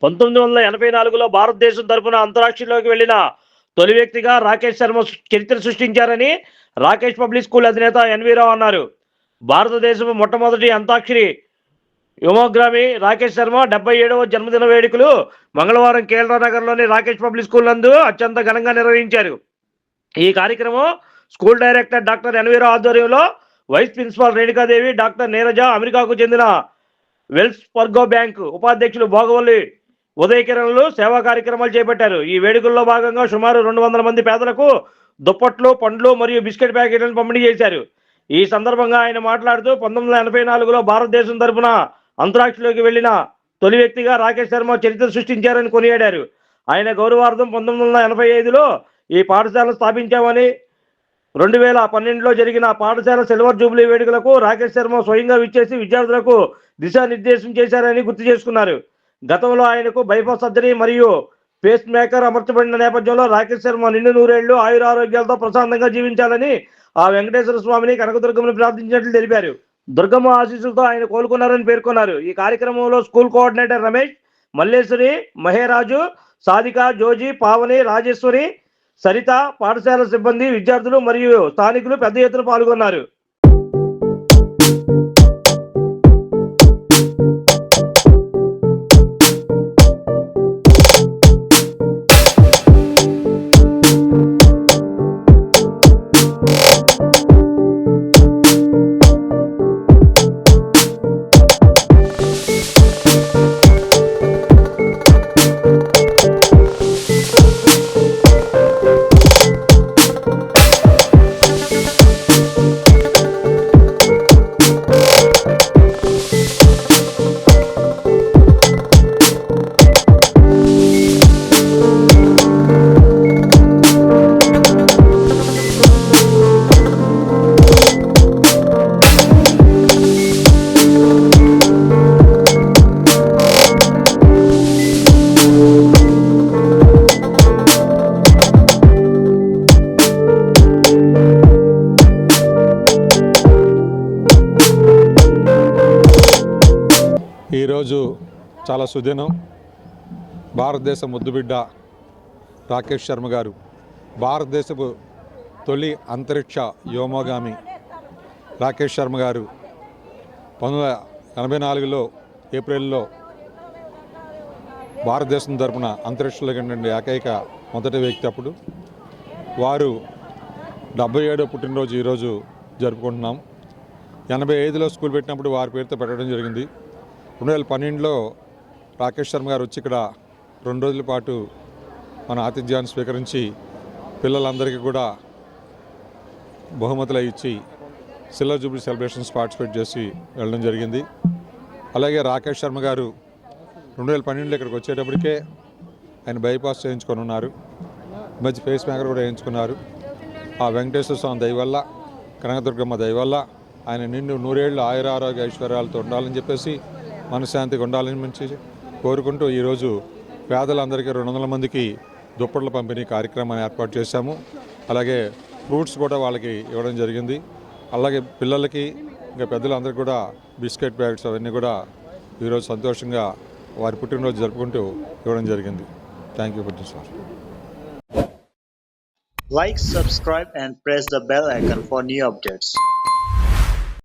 1984లో భారతదేశం తరపున అంతరిక్షంలోకి వెళ్లిన తొలి వ్యక్తిగా రాకేష్ శర్మ చరిత్ర సృష్టించారని రాకేష్ పబ్లిక్ స్కూల్ అధినేత ఎన్వి రావు అన్నారు. భారతదేశం మొట్టమొదటి అంతాక్షరి వ్యోమగామి రాకేష్ శర్మ 77వ జన్మదిన వేడుకలు మంగళవారం కేంద్రనగర్లోని రాకేష్ పబ్లిక్ స్కూల్ నందు అత్యంత ఘనంగా నిర్వహించారు. ఈ కార్యక్రమం school director doctor N V Rao ఆధ్వర్యంలో vice principal Renukadevi, doctor Neeraja, అమెరికాకు చెందిన వెల్స్ ఫర్గో బ్యాంక్ ఉపాధ్యక్షులు భోగవల్లి ఉదయకిరణులు సేవా కార్యక్రమాలు చేపట్టారు. ఈ వేడుకల్లో భాగంగా సుమారు 200 మంది పేదలకు దుప్పట్లు, పండ్లు మరియు బిస్కెట్ ప్యాకెట్లను పంపిణీ చేశారు. ఈ సందర్భంగా ఆయన మాట్లాడుతూ 1984లో భారతదేశం తరపున అంతరిక్షంలోకి వెళ్లిన తొలి వ్యక్తిగా రాకేష్ శర్మ చరిత్ర సృష్టించారని కొనియాడారు. ఆయన గౌరవార్థం 1985లో ఈ పాఠశాల స్థాపించామని, 2012లో జరిగిన పాఠశాల సిల్వర్ జూబ్లీ వేడుకలకు రాకేష్ శర్మ స్వయంగా విచ్చేసి విద్యార్థులకు దిశానిర్దేశం చేశారని గుర్తు చేసుకున్నారు. గతంలో ఆయనకు బైపాస్ సర్జరీ మరియు పేస్ మేకర్ అమర్చబడిన నేపథ్యంలో రాకేష్ శర్మ నిండు నూరేళ్లు ఆయురారోగ్యాలతో ప్రశాంతంగా జీవించాలని ఆ వెంకటేశ్వర స్వామిని, కనకదుర్గమ్మని ప్రార్థించినట్లు తెలిపారు. దుర్గమ్మ ఆశీస్సులతో ఆయన కోలుకున్నారని పేర్కొన్నారు. ఈ కార్యక్రమంలో స్కూల్ కోఆర్డినేటర్ రమేష్, మల్లేశ్వరి, మహేరాజు, సాధిక, జోజి, పావని, రాజేశ్వరి, సరిత, పాఠశాల సిబ్బంది, విద్యార్థులు మరియు స్థానికులు పెద్ద ఎత్తున పాల్గొన్నారు. ఈరోజు చాలా సుదినం. భారతదేశ ముద్దుబిడ్డ రాకేష్ శర్మ గారు భారతదేశపు తొలి అంతరిక్ష వ్యోమగామి రాకేష్ శర్మ గారు 1984లో ఏప్రిల్లో భారతదేశం తరపున అంతరిక్షంలోకి వెళ్ళిన ఏకైక మొదటి వ్యక్తి. అప్పుడు వారు 77వ పుట్టినరోజు ఈరోజు జరుపుకుంటున్నాం. 85లో స్కూల్ పెట్టినప్పుడు వారి పేరుతో పెట్టడం జరిగింది. 2012లో రాకేష్ శర్మ గారు వచ్చి ఇక్కడ 2 రోజుల పాటు మన ఆతిథ్యాన్ని స్వీకరించి పిల్లలందరికీ కూడా బహుమతులు ఇచ్చి సిల్వర్ జూబ్లీ సెలబ్రేషన్స్ పార్టిసిపేట్ చేసి వెళ్ళడం జరిగింది. అలాగే రాకేష్ శర్మ గారు 2012లో ఇక్కడికి వచ్చేటప్పటికే ఆయన బైపాస్ చేయించుకొని ఉన్నారు. మధ్య ఫేస్ మేకర్ కూడా వేయించుకున్నారు. ఆ వెంకటేశ్వర స్వామి దయ వల్ల, కనకదుర్గమ్మ దయ వల్ల ఆయన నిండు నూరేళ్లు ఆయురారోగ్య ఐశ్వర్యాలతో ఉండాలని చెప్పేసి, మనశ్శాంతిగా ఉండాలని మంచి కోరుకుంటూ ఈరోజు పేదలందరికీ 200 మందికి దుప్పట్ల పంపిణీ కార్యక్రమాన్ని ఏర్పాటు చేశాము. అలాగే ఫ్రూట్స్ కూడా వాళ్ళకి ఇవ్వడం జరిగింది. అలాగే పిల్లలకి ఇంకా పెద్దలందరికీ కూడా బిస్కెట్ ప్యాకెట్స్ అవన్నీ కూడా ఈరోజు సంతోషంగా వారి పుట్టినరోజు జరుపుకుంటూ ఇవ్వడం జరిగింది. Thank you for this. Like, subscribe and press the bell icon for new updates.